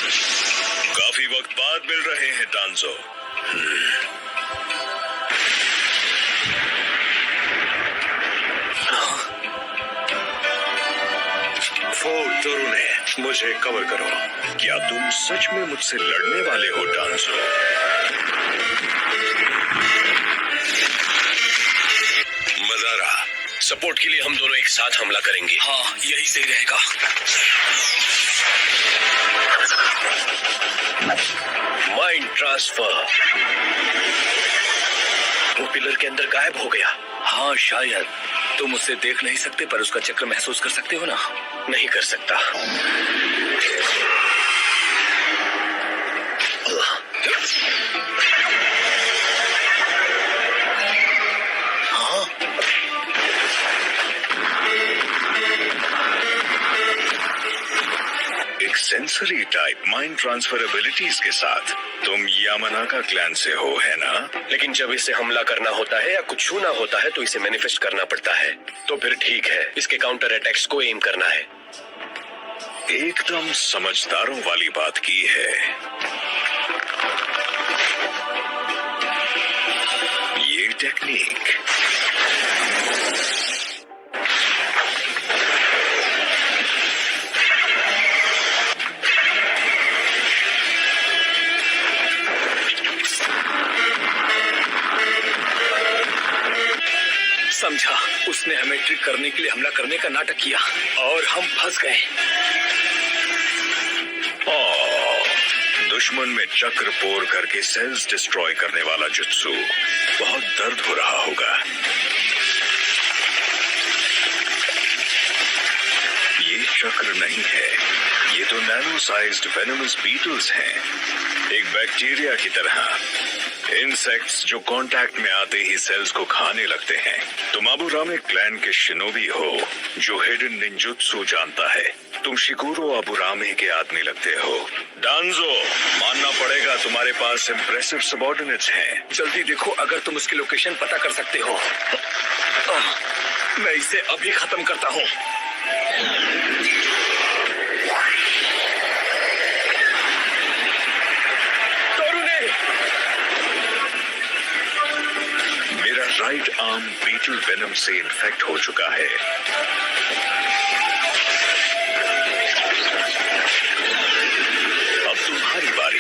काफी वक्त बाद मिल रहे हैं डांजो। तोरुने, मुझे कवर करो। क्या तुम सच में मुझसे लड़ने वाले हो डांजो? मदारा, सपोर्ट के लिए हम दोनों एक साथ हमला करेंगे। हाँ, यही सही रहेगा। Mind transfer. वो पिलर के अंदर गायब हो गया। हाँ, शायद तुम उसे देख नहीं सकते पर उसका चक्र महसूस कर सकते हो ना? नहीं कर सकता। हाँ, एक sensory type mind transfer abilities के साथ तुम यामानाका क्लैन से हो, है ना? लेकिन जब इसे हमला करना होता है या कुछ छूना होता है तो इसे मैनिफेस्ट करना पड़ता है। तो फिर ठीक है, इसके काउंटर अटैक्स को एम करना है। एकदम समझदारों वाली बात की है। ये टेक्निक समझा, उसने हमें ट्रिक करने के लिए हमला करने का नाटक किया और हम फंस गए। दुश्मन में चक्र पोर करके सेल्स डिस्ट्रॉय करने वाला जुत्सु। बहुत दर्द हो रहा होगा। ये चक्र नहीं है, ये तो नैनो साइज्ड वेनमस बीटल्स हैं, एक बैक्टीरिया की तरह। इंसेक्ट्स जो कांटेक्ट में आते ही सेल्स को खाने लगते हैं। तुम अबुरामे क्लैन के शिनोबी हो जो हिडन निंजुत्सु जानता है। तुम शिकुरो अबुरामे के आदमी लगते हो। डांजो, मानना पड़ेगा तुम्हारे पास इम्प्रेसिव सबऑर्डिनेट्स हैं। जल्दी देखो अगर तुम उसकी लोकेशन पता कर सकते हो। मैं इसे अभी खत्म करता हूँ। मेरा राइट आर्म बीटल वेनम से इन्फेक्ट हो चुका है। अब तुम्हारी बारी।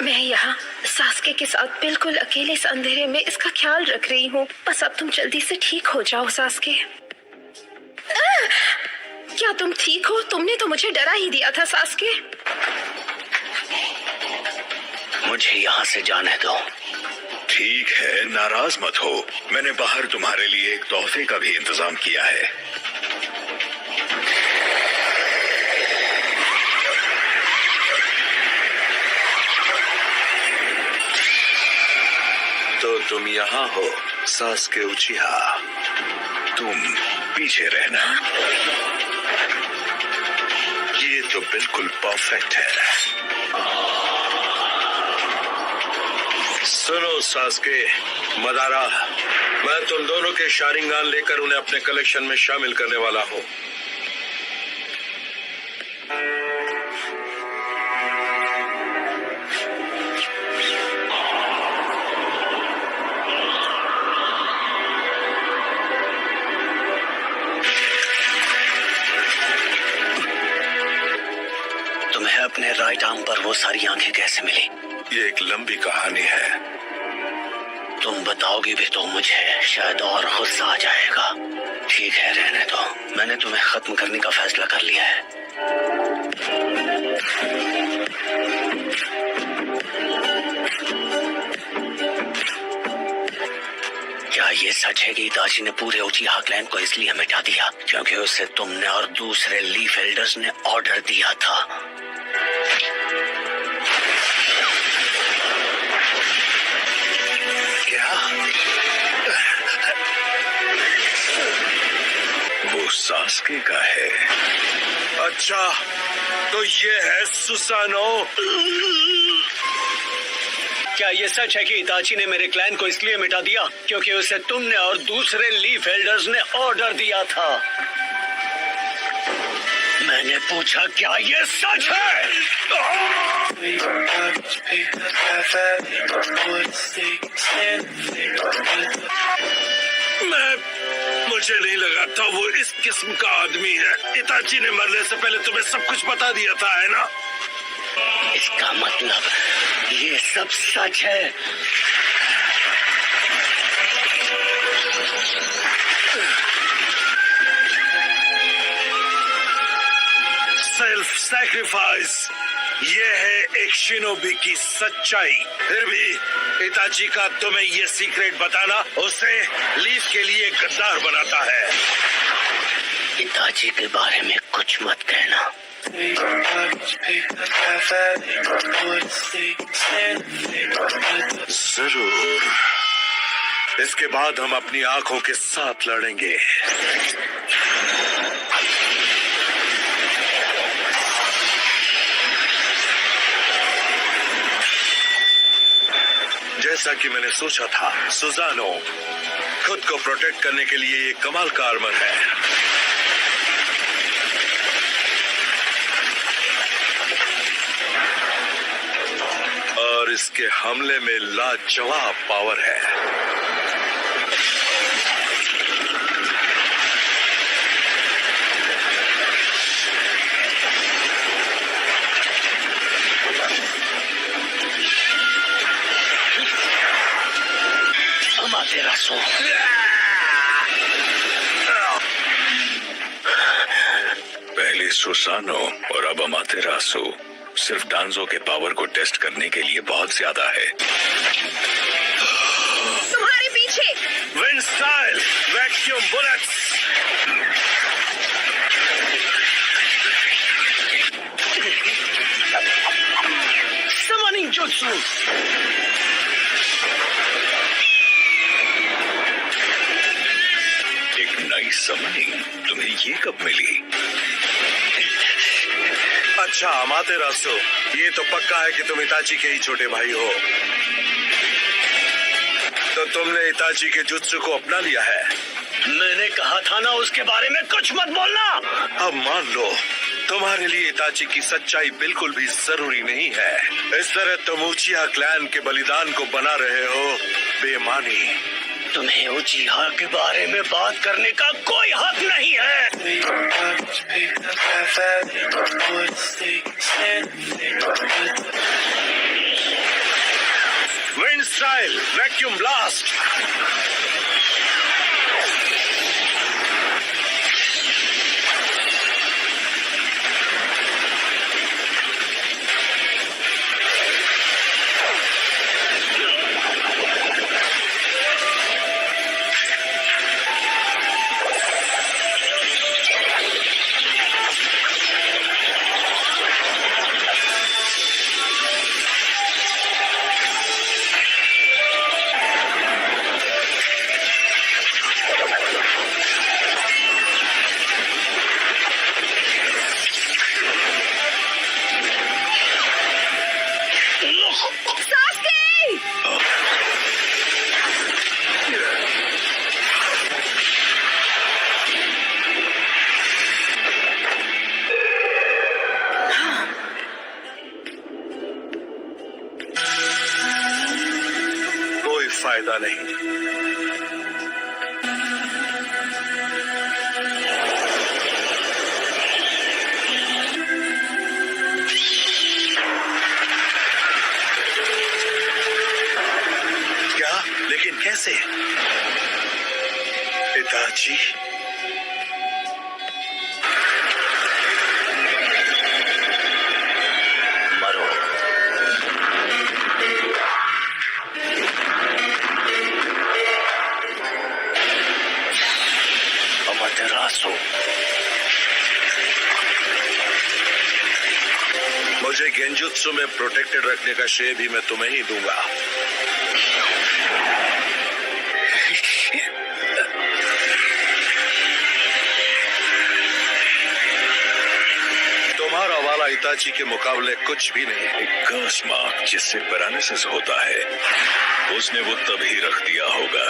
मैं यहाँ सास्के के साथ बिल्कुल अकेले इस अंधेरे में इसका ख्याल रख रही हूँ। बस अब तुम जल्दी से ठीक हो जाओ सास्के। क्या तुम ठीक हो? तुमने तो मुझे डरा ही दिया था सास्के। मुझे यहाँ से जाने दो। ठीक है, नाराज मत हो। मैंने बाहर तुम्हारे लिए एक तोहफे का भी इंतजाम किया है। तो तुम यहाँ हो सास्के उचिहा। तुम पीछे रहना। ये तो बिल्कुल परफेक्ट है। सुनो सास्के, मदारा, मैं तुम दोनों के शारिंगान लेकर उन्हें अपने कलेक्शन में शामिल करने वाला हूँ। तुम्हें अपने राइट आर्म पर वो सारी आंखें कैसे मिली? ये एक लंबी कहानी है। तुम बताओगी भी तो मुझे शायद और गुस्सा आ जाएगा। ठीक है, रहने दो। मैंने तुम्हें खत्म करने का फैसला कर लिया है। क्या ये सच है कि इताची ने पूरे उचिहा क्लैन को इसलिए मिटा दिया क्योंकि उसे तुमने और दूसरे लीफ एल्डर्स ने ऑर्डर दिया था? वो सास्के का है। अच्छा, तो ये है सुसानो। क्या ये सच है कि इताची ने मेरे क्लैन को इसलिए मिटा दिया क्योंकि उसे तुमने और दूसरे लीफ एल्डर्स ने ऑर्डर दिया था? मैंने पूछा क्या ये सच है? मुझे नहीं लगा था वो इस किस्म का आदमी है। इताची ने मरने से पहले तुम्हें सब कुछ बता दिया था, है ना? इसका मतलब ये सब सच है। सेल्फ सैक्रिफाइस, ये है एक शिनोबी की सच्चाई। फिर भी इताची का तुम्हें ये सीक्रेट बताना उसे लीफ के लिए गद्दार बनाता है। इताची के बारे में कुछ मत कहना। जरूर, इसके बाद हम अपनी आंखों के साथ लड़ेंगे। जैसा कि मैंने सोचा था, सुजानो खुद को प्रोटेक्ट करने के लिए एक कमाल का आर्मर है। और इसके हमले में लाजवाब पावर है। अमातेरासु, पहले सुसानो और अब अमातेरासु सिर्फ डांजो के पावर को टेस्ट करने के लिए बहुत ज्यादा है। तुम्हारे पीछे। Wind style vacuum bullets. Summoning jutsu. एक नई समनिंग तुम्हें ये कब मिली? अच्छा अमातेरासु, ये तो पक्का है कि तुम इताची के ही छोटे भाई हो। तो तुमने इताची के जुत्सु को अपना लिया है। मैंने कहा था ना उसके बारे में कुछ मत बोलना। अब मान लो तुम्हारे लिए इताची की सच्चाई बिल्कुल भी जरूरी नहीं है। इस तरह तुम उचिहा क्लैन के बलिदान को बना रहे हो बेमानी। तुम्हें उचिहा के बारे में बात करने का कोई हक नहीं है। Wind style vacuum blast. फायदा नहीं। क्या? लेकिन कैसे? इताची मरो। अमातेरासु, मुझे गेंजुत्सु में प्रोटेक्टेड रखने का श्रेय भी मैं तुम्हें ही दूंगा। तुम्हारा वाला इताची के मुकाबले कुछ भी नहीं है। एक कर्स मार्क जिससे पैरालिसिस होता है, उसने वो तभी रख दिया होगा।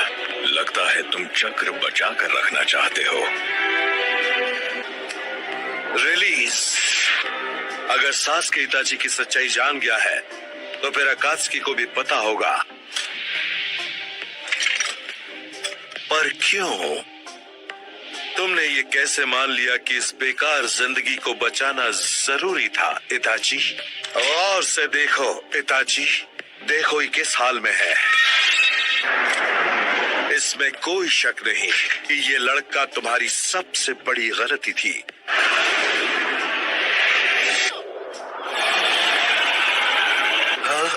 लगता है तुम चक्र बचा कर रखना चाहते हो। रिलीज। अगर सास्के इताची की सच्चाई जान गया है तो फिर अकात्सुकी को भी पता होगा। पर क्यों? तुमने ये कैसे मान लिया कि इस बेकार जिंदगी को बचाना जरूरी था इताची? और से देखो इताची, देखो ये किस हाल में है। इसमें कोई शक नहीं कि ये लड़का तुम्हारी सबसे बड़ी गलती थी। हाँ?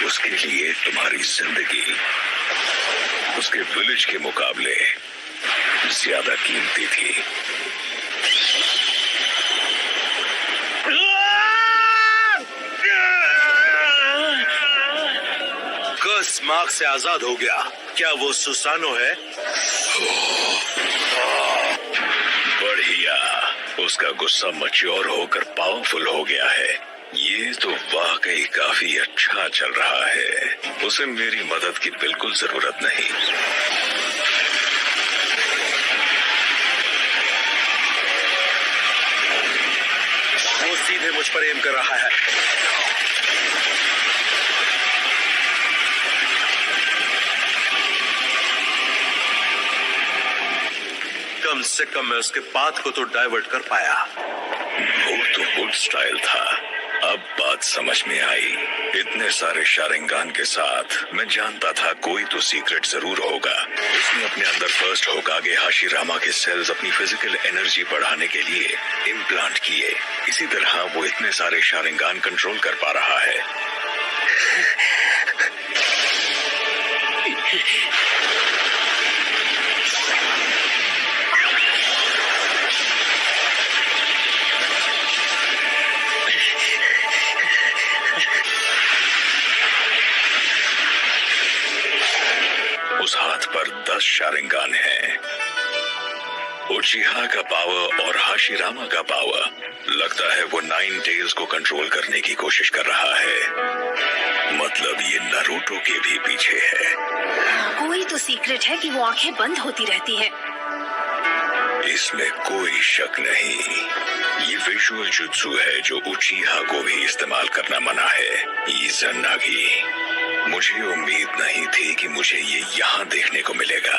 उसके लिए तुम्हारी जिंदगी उसके विलेज के मुकाबले ज्यादा कीमती थी। कर्स मार्क से आजाद हो गया। क्या वो सुसानो है? बढ़िया, उसका गुस्सा मैच्योर होकर पावरफुल हो गया है। ये तो वाकई काफी अच्छा चल रहा है। उसे मेरी मदद की बिल्कुल जरूरत नहीं। वो सीधे मुझ पर एम कर रहा है। कम से कम मैं उसके पाथ को तो डाइवर्ट कर पाया। वो तो गुड स्टाइल था। अब बात समझ में आई। इतने सारे शारिंगान के साथ मैं जानता था कोई तो सीक्रेट जरूर होगा। उसने अपने अंदर फर्स्ट होकागे हाशिरामा के सेल्स अपनी फिजिकल एनर्जी बढ़ाने के लिए इम्प्लांट किए। इसी तरह वो इतने सारे शारिंगान कंट्रोल कर पा रहा है। उस हाथ पर 10 शारिंगान हैं। उचिहा का पावर और हाशिरामा का पावर। लगता है वो 9 टेल्स को कंट्रोल करने की कोशिश कर रहा है। मतलब ये नारुतो के भी पीछे है। कोई तो सीक्रेट है कि वो आंखें बंद होती रहती हैं। इसमें कोई शक नहीं। ये विजुअल जुत्सु है जो उचिहा को भी इस्तेमाल करना मना है। इज़ानागी। मुझे उम्मीद नहीं थी कि मुझे ये यहाँ देखने को मिलेगा।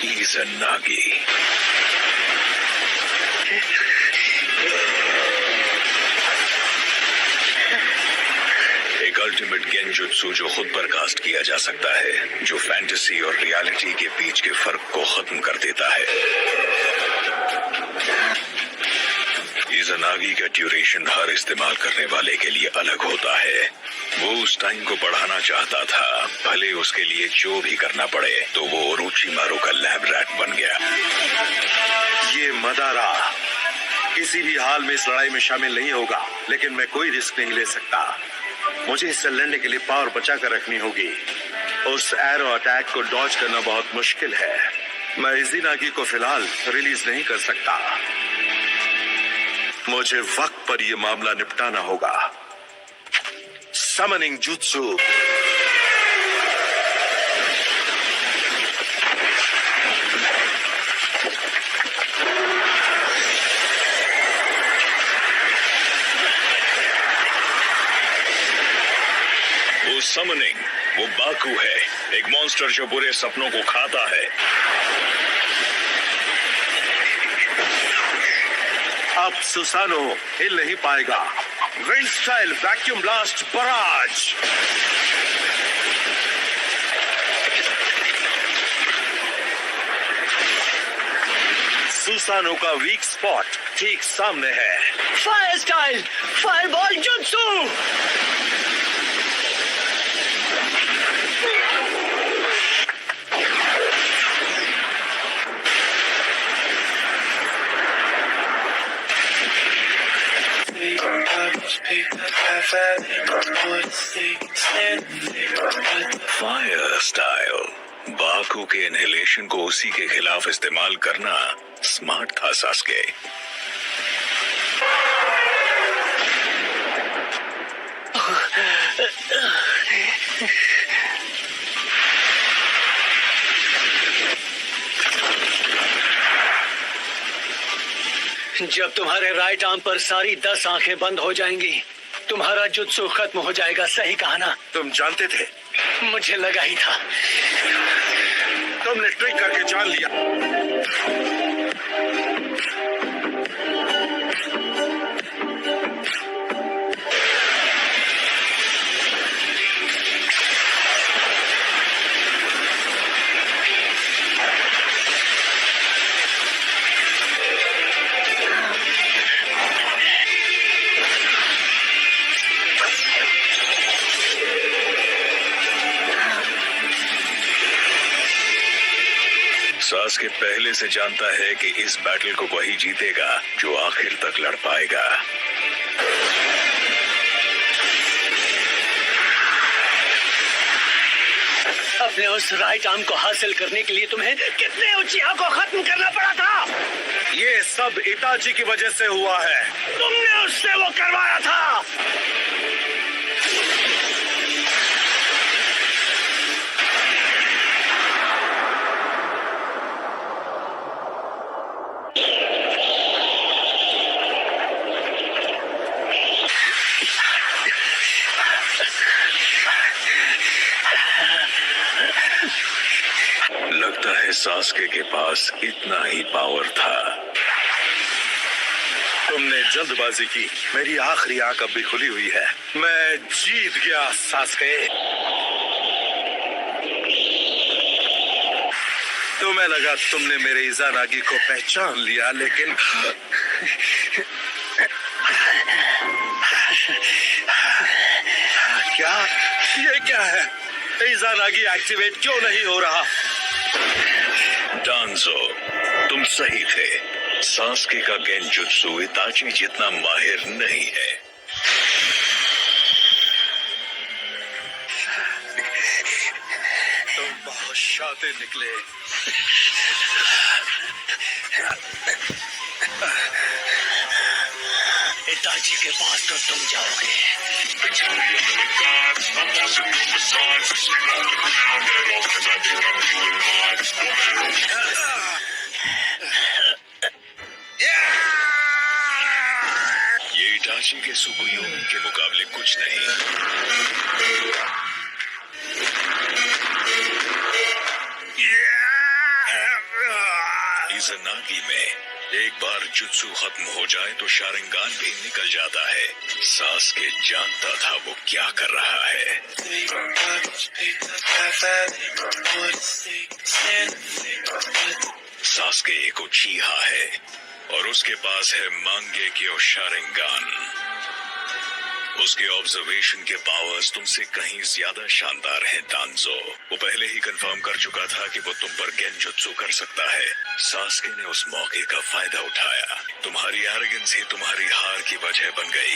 इज़ानागी। एक अल्टीमेट गेंजुत्सु जो खुद पर कास्ट किया जा सकता है, जो फैंटेसी और रियलिटी के बीच के फर्क को खत्म कर देता है। इज़ानागी का ड्यूरेशन हर इस्तेमाल करने वाले के लिए अलग होता है। वो उस टाइम को बढ़ाना चाहता था, भले उसके लिए जो भी करना पड़े। तो वो ओरोचिमारू का लैब रैट बन गया। ये मदारा किसी भी हाल में इस लड़ाई में शामिल नहीं होगा, लेकिन मैं कोई रिस्क नहीं ले सकता। मुझे इससे लड़ने के लिए पावर बचा कर रखनी होगी। उस एरो अटैक को डॉज करना बहुत मुश्किल है। मैं इज़ानागी को फिलहाल रिलीज नहीं कर सकता। मुझे वक्त पर यह मामला निपटाना होगा। Summoning jutsu. वो समनिंग, वो बाकू है, एक मॉन्स्टर जो बुरे सपनों को खाता है। अब सुसानो हिल नहीं पाएगा। Wind style vacuum blast barrage. Susanoo का वीक स्पॉट ठीक सामने है। Fire style fireball jutsu. Fire style. Baku के इनहेलेशन को उसी के खिलाफ इस्तेमाल करना स्मार्ट था सास्के। जब तुम्हारे राइट आर्म पर सारी 10 आंखें बंद हो जाएंगी, तुम्हारा जुत्सु खत्म हो जाएगा। सही कहा ना? तुम जानते थे? मुझे लगा ही था। तुमने ट्रिक करके जान लिया। सास्के पहले से जानता है कि इस बैटल को वही जीतेगा जो आखिर तक लड़ पाएगा। अपने उस राइट आर्म को हासिल करने के लिए तुम्हें कितने उचिहा को खत्म करना पड़ा था? ये सब इताची की वजह से हुआ है। तुमने उससे वो करवाया था। लगता है सास्के के पास इतना ही पावर था। तुमने जल्दबाजी की। मेरी आखिरी आंख अब भी खुली हुई है। मैं जीत गया सास्के। तुम्हें लगा तुमने मेरे इज़ानागी को पहचान लिया, लेकिन क्या ये क्या है? इज़ानागी एक्टिवेट क्यों नहीं हो रहा? डांजो, तुम सही थे। सास्के का गेंजुत्सु इताची जितना माहिर नहीं है। तुम बहुत शातिर निकले। इताची के पास तो तुम जाओगे। ये इताची के सुकुयोमी के मुकाबले कुछ नहीं। इज़ानागी में एक बार जुत्सु खत्म हो जाए तो शारिंगान भी निकल जाता है। सास्के जानता था वो क्या कर रहा है। सास्के एक उचीहा है और उसके पास है मांगेक्यो शारिंगान। उसके ऑब्जर्वेशन के पावर्स तुमसे कहीं ज्यादा शानदार हैं डांजो। वो पहले ही कंफर्म कर चुका था कि वो तुम पर गेंजुत्सु कर सकता है। सास्के ने उस मौके का फायदा उठाया। तुम्हारी एरोगेंस ही तुम्हारी हार की वजह बन गई।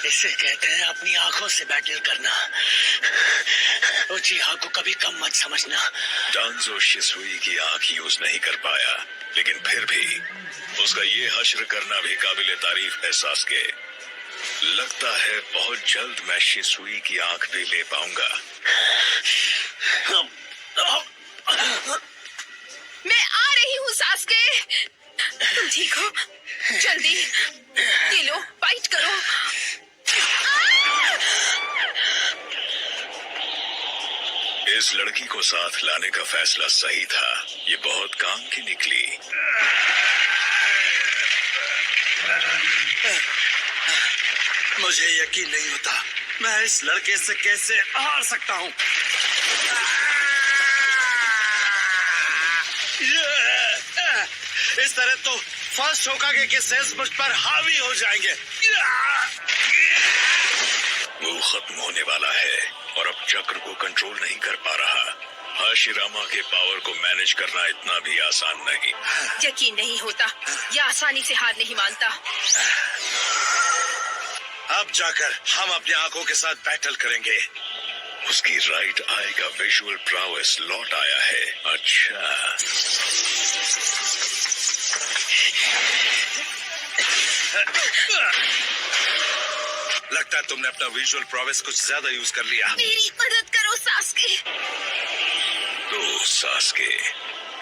इसे कहते हैं अपनी आंखों से बैटल करना। उचिहा को कभी कम मत समझना। डांजो शिसुई की आंख यूज नहीं कर पाया, लेकिन फिर भी उसका ये हश्र करना भी काबिले तारीफ है सास्के। लगता है बहुत जल्द मैं शिसुई की आंख भी ले पाऊंगा। मैं आ रही हूँ सास्के। तुम ठीक हो? जल्दी ये लो, फाइट करो। इस लड़की को साथ लाने का फैसला सही था। ये बहुत काम की निकली। मुझे यकीन नहीं होता मैं इस लड़के से कैसे हार सकता हूँ। इस तरह तो फर्स्ट होकागे के सेंस मुझ पर हावी हो जाएंगे। वो खत्म होने वाला है और अब चक्र को कंट्रोल नहीं कर पा रहा। हाशिरामा के पावर को मैनेज करना इतना भी आसान नहीं। यकीन नहीं होता, यह आसानी से हार नहीं मानता। अब जाकर हम अपनी आंखों के साथ बैटल करेंगे। उसकी राइट आई का विजुअल प्राउएस लौट आया है। अच्छा, लगता है तुमने अपना विजुअल प्रोवेस कुछ ज्यादा यूज कर लिया। मेरी मदद करो सास्के। तो सास्के,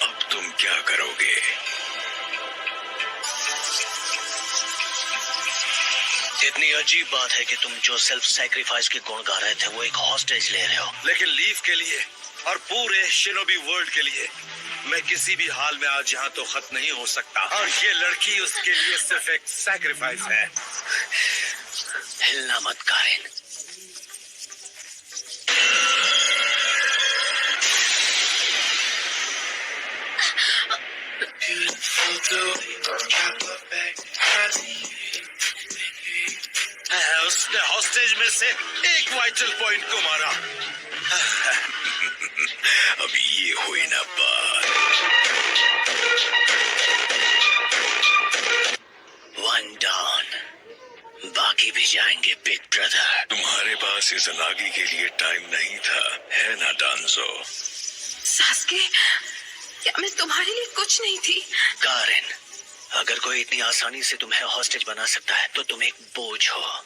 अब तुम क्या करोगे? इतनी अजीब बात है कि तुम जो सेल्फ सैक्रिफाइस के गुण गा रहे थे वो एक हॉस्टेज ले रहे हो। लेकिन लीफ के लिए और पूरे शिनोबी वर्ल्ड के लिए मैं किसी भी हाल में आज यहाँ तो खत्म नहीं हो सकता। और ये लड़की उसके लिए सिर्फ एक सैक्रिफाइस है। हिलना मत कारिन। उसने हॉस्टेज में से एक वाइटल पॉइंट को मारा। अब ये हुई ना बात। 1 डाउन, बाकी भी जाएंगे बिग ब्रदर। तुम्हारे पास इस अनागी के लिए टाइम नहीं था, है ना डांजो? सास्के, क्या मैं तुम्हारे लिए कुछ नहीं थी? कारिन, अगर कोई इतनी आसानी से तुम्हें हॉस्टेज बना सकता है तो तुम एक बोझ हो।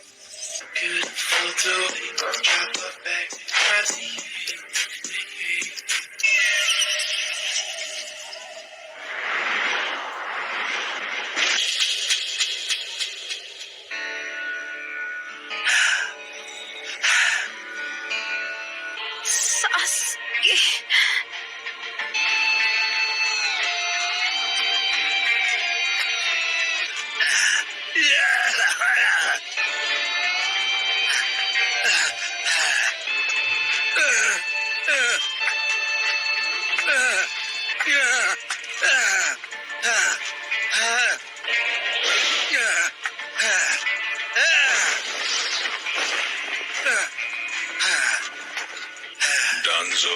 सास्के, डांजो,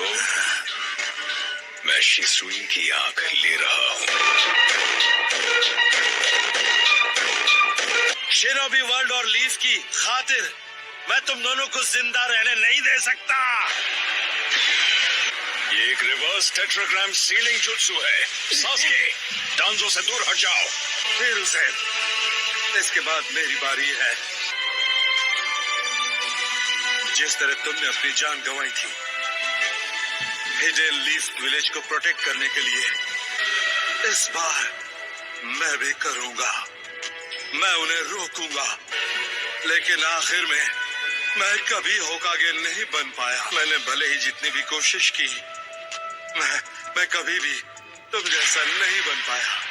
मैं शिसुई की आंख ले रहा हूँ। शिनोबी वर्ल्ड और लीफ की खातिर मैं तुम दोनों को जिंदा रहने नहीं दे सकता। ये एक रिवर्स टेट्राग्राम सीलिंग जुत्सु है। सास्के, डांजो से दूर हट जाओ। फिर उसे, इसके बाद मेरी बारी है। जिस तरह तुमने अपनी जान गंवाई थी हिडन लीफ विलेज को प्रोटेक्ट करने के लिए, इस बार मैं भी करूंगा। मैं उन्हें रोकूंगा, लेकिन आखिर में मैं कभी होकागे नहीं बन पाया। मैंने भले ही जितनी भी कोशिश की, मैं कभी भी तुम जैसा नहीं बन पाया।